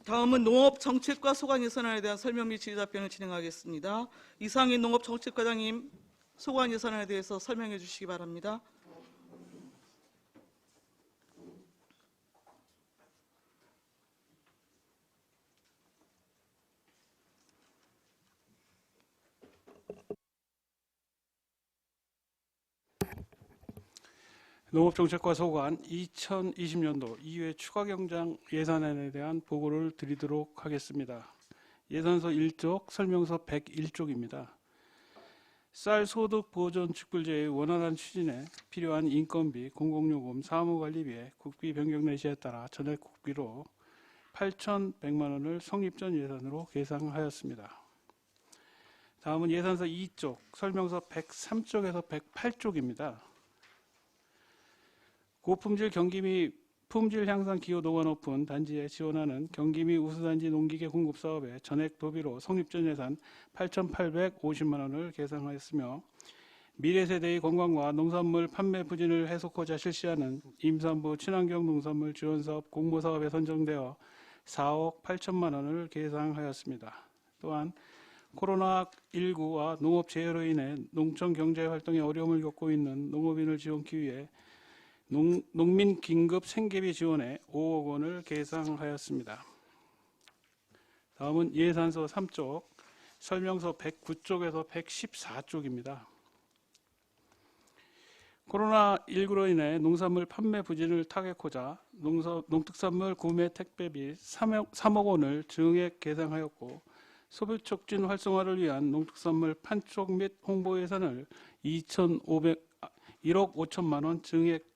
다음은 농업정책과 소관 예산안에 대한 설명 및 질의답변을 진행하겠습니다. 이상인 농업정책과장님, 소관 예산안에 대해서 설명해 주시기 바랍니다. 농업정책과 소관 2020년도 2회 추가경정 예산안에 대한 보고를 드리도록 하겠습니다. 예산서 1쪽, 설명서 101쪽입니다. 쌀 소득 보존 축불제의 원활한 추진에 필요한 인건비, 공공요금, 사무관리비에 국비 변경 내시에 따라 전액 국비로 8,100만 원을 성립전 예산으로 계상하였습니다. 다음은 예산서 2쪽, 설명서 103쪽에서 108쪽입니다. 고품질 경기 및 품질 향상 기호 노가 높은 단지에 지원하는 경기 및 우수단지 농기계 공급 사업에 전액 도비로 성립전 예산 8,850만 원을 계상하였으며 미래 세대의 건강과 농산물 판매 부진을 해소하고자 실시하는 임산부 친환경 농산물 지원 사업 공모 사업에 선정되어 4억 8천만 원을 계상하였습니다. 또한 코로나19와 농업 재해로 인해 농촌 경제 활동에 어려움을 겪고 있는 농업인을 지원하기 위해 농민 긴급 생계비 지원에 5억 원을 계상하였습니다. 다음은 예산서 3쪽, 설명서 109쪽에서 114쪽입니다. 코로나19로 인해 농산물 판매 부진을 타개하고자 농특산물 구매 택배비 3억 원을 증액 계상하였고 소비 촉진 활성화를 위한 농특산물 판촉 및 홍보 예산을 1억 5천만 원 증액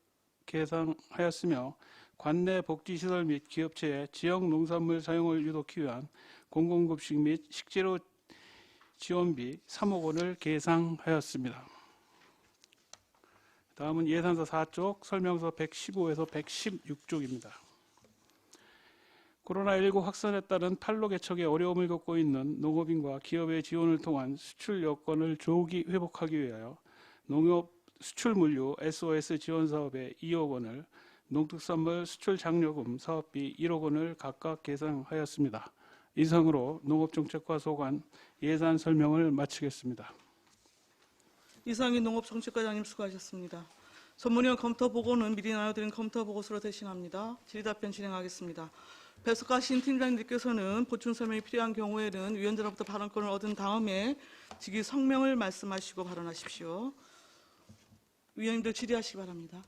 계상하였으며 관내 복지시설 및 기업체의 지역 농산물 사용을 유도하기 위한 공공급식 및 식재료 지원비 3억 원을 계상하였습니다. 다음은 예산서 4쪽, 설명서 115에서 116쪽입니다. 코로나19 확산에 따른 판로 개척에 어려움을 겪고 있는 농업인과 기업의 지원을 통한 수출 여건을 조기 회복하기 위하여 농업 수출 물류 SOS 지원 사업에 2억 원을, 농특산물 수출 장려금 사업비 1억 원을 각각 계상하였습니다. 이상으로 농업정책과 소관 예산 설명을 마치겠습니다. 이상인 농업정책과장님 수고하셨습니다. 전문위원 검토 보고는 미리 나눠드린 검토 보고서로 대신합니다. 질의답변 진행하겠습니다. 배석하신 팀장님들께서는 보충 설명이 필요한 경우에는 위원들로부터 발언권을 얻은 다음에 직위 성명을 말씀하시고 발언하십시오. 위원님들 질의하시기 바랍니다.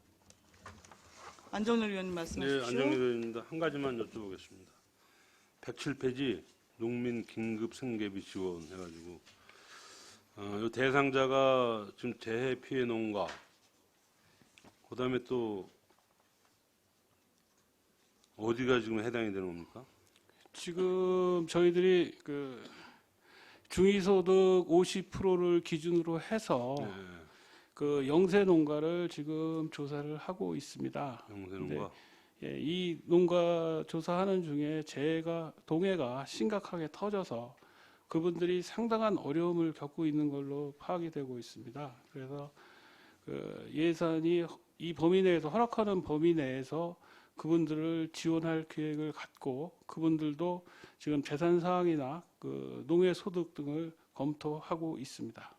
안정열 위원님 말씀하십시오. 네, 안정열 위원입니다. 한 가지만 여쭤보겠습니다. 107페이지 농민 긴급 생계비 지원 해가지고 이 대상자가 지금 재해 피해 농가, 그다음에 또 어디가 지금 해당이 되는 겁니까? 지금 저희들이 중위소득 50%를 기준으로 해서 네. 영세 농가를 지금 조사를 하고 있습니다. 영세 농가. 예, 이 농가 조사하는 중에 동해가 심각하게 터져서 그분들이 상당한 어려움을 겪고 있는 걸로 파악이 되고 있습니다. 그래서 예산이 이 범위 내에서 허락하는 범위 내에서 그분들을 지원할 계획을 갖고 그분들도 지금 재산 사항이나 농해 소득 등을 검토하고 있습니다.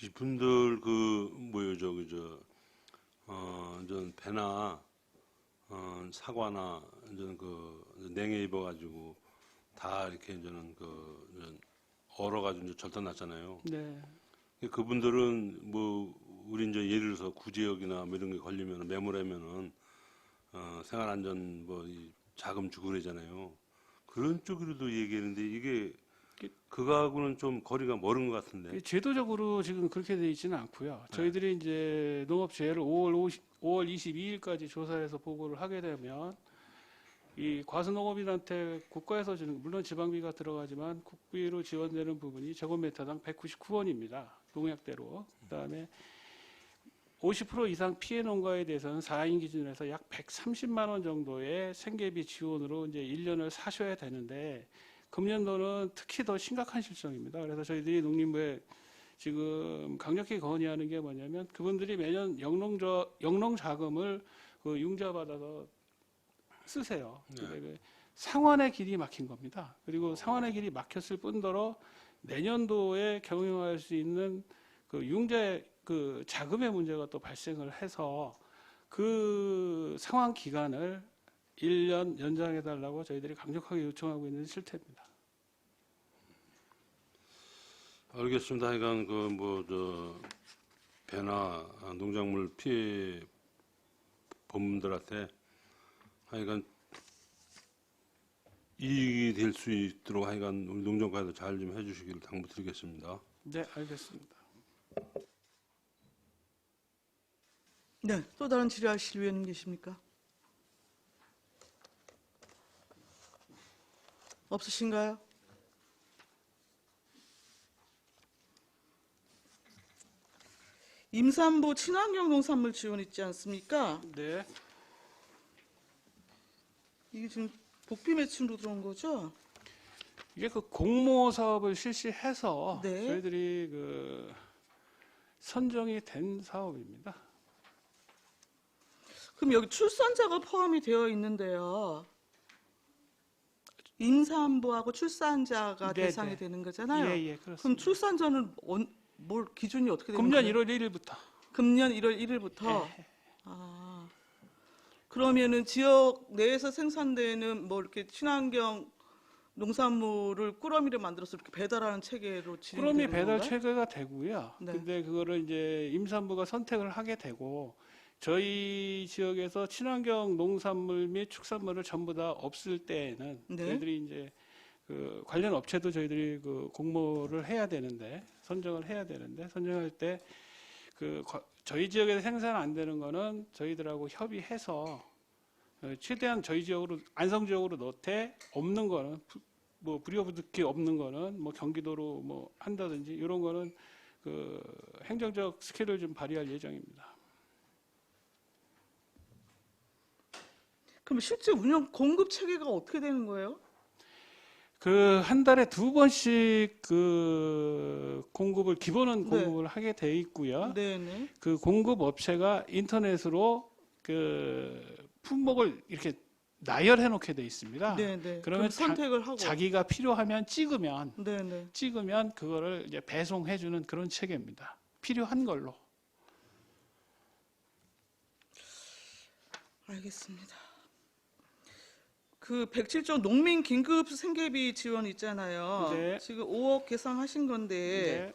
이분들 전 배나 사과나 냉해 입어가지고 다 이렇게 얼어가지고 절단났잖아요. 네. 그분들은 우리 이제 예를 들어서 구제역이나 이런 게 걸리면 매몰하면은 생활안전 자금 주고 그러잖아요. 그런 쪽으로도 얘기했는데 이게 그거하고는 좀 거리가 멀은 것 같은데. 제도적으로 지금 그렇게 되어 있지는 않고요. 저희들이 이제 농업재해를 5월 22일까지 조사해서 보고를 하게 되면 이 과수농업인한테 국가에서 주는, 물론 지방비가 들어가지만 국비로 지원되는 부분이 제곱미터당 199원입니다. 농약대로. 그다음에 50% 이상 피해 농가에 대해서는 4인 기준으로 해서 약 130만 원 정도의 생계비 지원으로 이제 1년을 사셔야 되는데 금년도는 특히 더 심각한 실정입니다. 그래서 저희들이 농림부에 지금 강력히 건의하는 게 뭐냐면 그분들이 매년 영농 자금을 융자받아서 쓰세요. 네. 근데 그 상환의 길이 막힌 겁니다. 그리고 상환의 길이 막혔을 뿐더러 내년도에 경영할 수 있는 그 융자 그 자금의 문제가 또 발생을 해서 그 상환 기간을 1년 연장해 달라고 저희들이 강력하게 요청하고 있는 실태입니다. 알겠습니다. 하여간 배나 농작물 피해 범들한테 하여간 이익이 될 수 있도록 하여간 우리 농정과에도 잘 좀 해주시기를 당부드리겠습니다. 네, 알겠습니다. 네, 또 다른 질의하실 위원님 계십니까? 없으신가요? 임산부 친환경 농산물 지원 있지 않습니까? 네, 이게 지금 복비 매출로 들어온 거죠? 이게 그 공모 사업을 실시해서 네. 저희들이 그 선정이 된 사업입니다. 그럼 여기 출산자가 포함이 되어 있는데요. 임산부하고 출산자가 네, 대상이 네. 되는 거잖아요. 예, 예, 그럼 그렇습니다. 출산자는 뭘 기준이 어떻게 되는 금년 거예요? 1월 1일부터. 금년 1월 1일부터. 예. 아, 그러면은 지역 내에서 생산되는 뭐 이렇게 친환경 농산물을 꾸러미를 만들어서 이렇게 배달하는 체계로 꾸러미 진행되는 배달 건가요? 체계가 되고요. 네. 근데 그거를 이제 임산부가 선택을 하게 되고 저희 지역에서 친환경 농산물 및 축산물을 전부 다 없을 때에는 네. 저희들이 이제 그 관련 업체도 저희들이 그 공모를 해야 되는데 선정을 해야 되는데 선정할 때 그 저희 지역에서 생산 안 되는 거는 저희들하고 협의해서 최대한 저희 지역으로 안성 지역으로 넣되 없는 거는 뭐 불효부득이 없는 거는 뭐 경기도로 뭐 한다든지 이런 거는 그 행정적 스킬을 좀 발휘할 예정입니다. 그럼 실제 운영 공급 체계가 어떻게 되는 거예요? 그 한 달에 2번씩 그 공급을 기본은 네. 공급을 하게 돼 있고요. 네네. 그 공급 업체가 인터넷으로 그 품목을 이렇게 나열해 놓게 돼 있습니다. 네네. 그러면 그럼 선택을 하고. 자기가 필요하면 네네. 찍으면 그거를 이제 배송해 주는 그런 체계입니다. 필요한 걸로. 알겠습니다. 그 107조 농민 긴급 생계비 지원 있잖아요. 네. 지금 5억 계산하신 건데 네.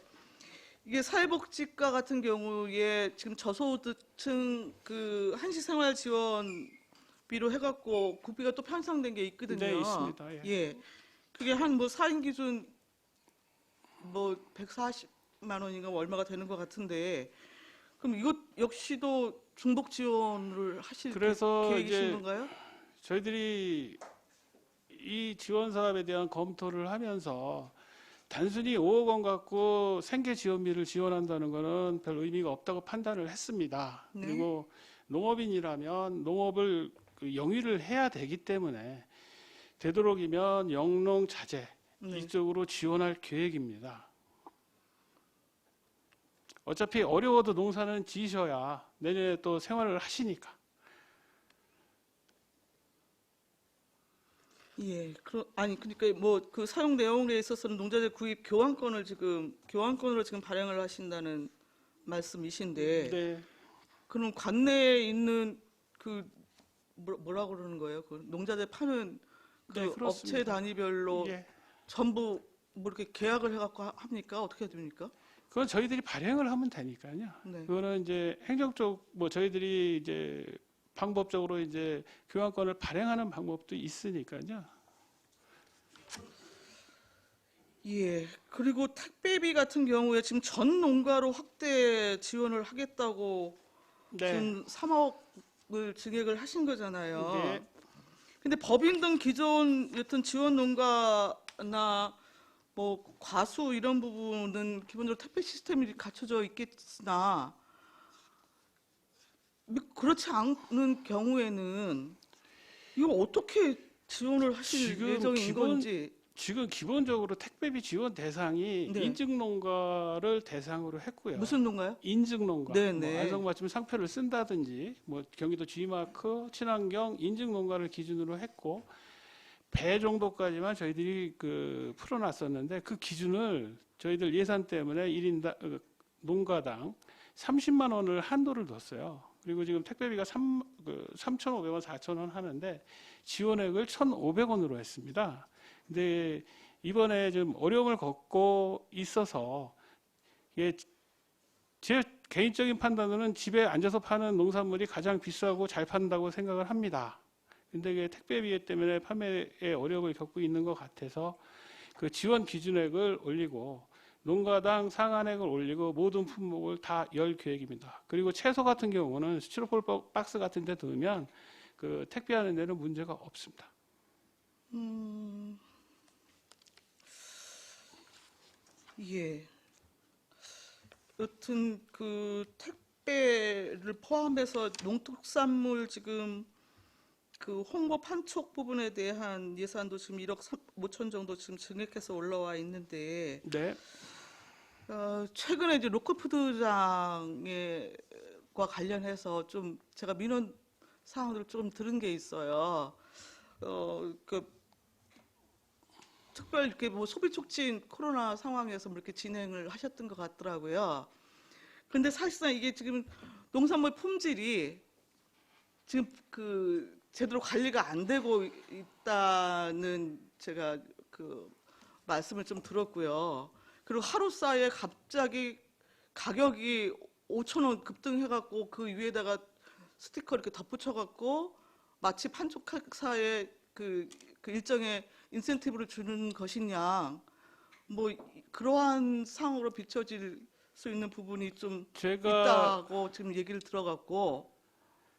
이게 사회복지과 같은 경우에 지금 저소득층 그 한시생활 지원비로 해갖고 국비가 또 편성된 게 있거든요. 네, 있습니다. 예. 그게 한 뭐 4인 기준 뭐 140만 원인가 얼마가 되는 것 같은데 그럼 이것 역시도 중복 지원을 하실 그래서 계획이신 이제 건가요? 저희들이 이 지원 사업에 대한 검토를 하면서 단순히 5억 원 갖고 생계 지원비를 지원한다는 것은 별 의미가 없다고 판단을 했습니다. 네. 그리고 농업인이라면 농업을 그 영위를 해야 되기 때문에 되도록이면 영농 자재 네. 이쪽으로 지원할 계획입니다. 어차피 어려워도 농사는 지으셔야 내년에 또 생활을 하시니까. 예, 아니 그러니까 뭐 그 사용 내용에 있어서는 농자재 구입 교환권으로 지금 발행을 하신다는 말씀이신데, 네. 그럼 관내에 있는 그 뭐라 그러는 거예요? 그 농자재 파는 그 네, 그렇습니다. 업체 단위별로 예. 전부 뭐 이렇게 계약을 해갖고 합니까? 어떻게 됩니까? 그건 저희들이 발행을 하면 되니까요. 네. 그거는 이제 행정적 뭐 저희들이 이제 방법적으로 이제 교환권을 발행하는 방법도 있으니까요. 예. 그리고 택배비 같은 경우에 지금 전 농가로 확대 지원을 하겠다고 네. 지금 3억을 증액을 하신 거잖아요. 네. 근데 법인 등 기존 여튼 지원 농가나 뭐 과수 이런 부분은 기본적으로 택배 시스템이 갖춰져 있겠으나 그렇지 않은 경우에는 이거 어떻게 지원을 하실 지금 예정인 기본- 건지. 지금 기본적으로 택배비 지원 대상이 네. 인증농가를 대상으로 했고요. 무슨 농가요? 인증농가, 네네. 뭐 안성맞춤 상표를 쓴다든지, 뭐 경기도 G마크, 친환경 인증농가를 기준으로 했고 배 정도까지만 저희들이 풀어놨었는데 그 기준을 저희들 예산 때문에 1인당 농가당 30만 원을 한도를 뒀어요. 그리고 지금 택배비가 3,500원, 4,000원 하는데 지원액을 1,500원으로 했습니다. 근데 이번에 좀 어려움을 겪고 있어서 이게 제 개인적인 판단으로는 집에 앉아서 파는 농산물이 가장 비싸고 잘 판다고 생각을 합니다. 근데 이게 택배비 때문에 판매에 어려움을 겪고 있는 것 같아서 그 지원 기준액을 올리고 농가당 상한액을 올리고 모든 품목을 다 열 계획입니다. 그리고 채소 같은 경우는 스티로폼 박스 같은 데 두면 택배하는 데는 문제가 없습니다. 예. 여튼 택배를 포함해서 농특산물 지금 홍보 판촉 부분에 대한 예산도 지금 1억 5천 정도 지금 증액해서 올라와 있는데 네. 최근에 이제 로컬푸드장과 관련해서 좀 제가 민원 사항들을 좀 들은 게 있어요. 특별 이렇게 뭐 소비 촉진 코로나 상황에서 뭐 이렇게 진행을 하셨던 것 같더라고요. 근데 사실상 이게 지금 농산물 품질이 지금 제대로 관리가 안 되고 있다는 제가 말씀을 좀 들었고요. 그리고 하루 사이에 갑자기 가격이 5,000원 급등해갖고 그 위에다가 스티커 이렇게 덧붙여갖고 마치 판촉사에 일정의 인센티브를 주는 것이냐, 뭐 그러한 상황으로 비춰질 수 있는 부분이 좀 있다고 지금 얘기를 들어갖고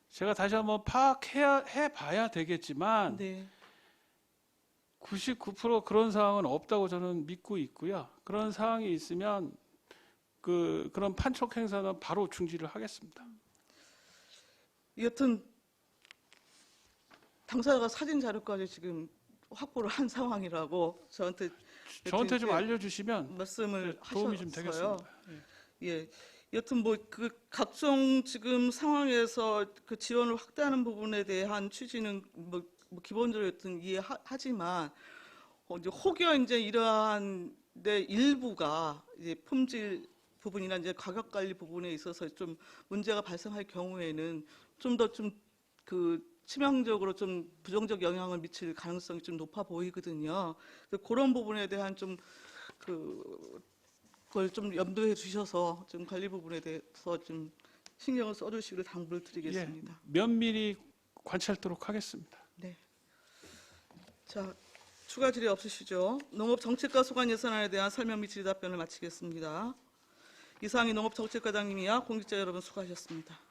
제가 다시 한번 파악해 봐야 되겠지만 네. 99% 그런 상황은 없다고 저는 믿고 있고요. 그런 상황이 있으면 그런 판촉 행사는 바로 중지를 하겠습니다. 여튼 당사자가 사진 자료까지 지금 확보를 한 상황이라고 저한테 좀 알려주시면 말씀을 도움이 좀 하셨어요. 되겠습니다. 예. 여튼 각종 지금 상황에서 지원을 확대하는 부분에 대한 취지는 뭐 기본적으로 여튼 이해하지만 이제 혹여 이제 이러한 데 일부가 이제 품질 부분이나 이제 가격 관리 부분에 있어서 좀 문제가 발생할 경우에는 좀 더 치명적으로 좀 부정적 영향을 미칠 가능성이 좀 높아 보이거든요. 그런 부분에 대한 그걸 좀 염두해 주셔서 좀 관리 부분에 대해서 좀 신경을 써주시기를 당부를 드리겠습니다. 예, 면밀히 관찰토록 하겠습니다. 네. 자, 추가 질의 없으시죠? 농업정책과 소관 예산안에 대한 설명 및 질의 답변을 마치겠습니다. 이상희 농업정책과장님이야 공직자 여러분 수고하셨습니다.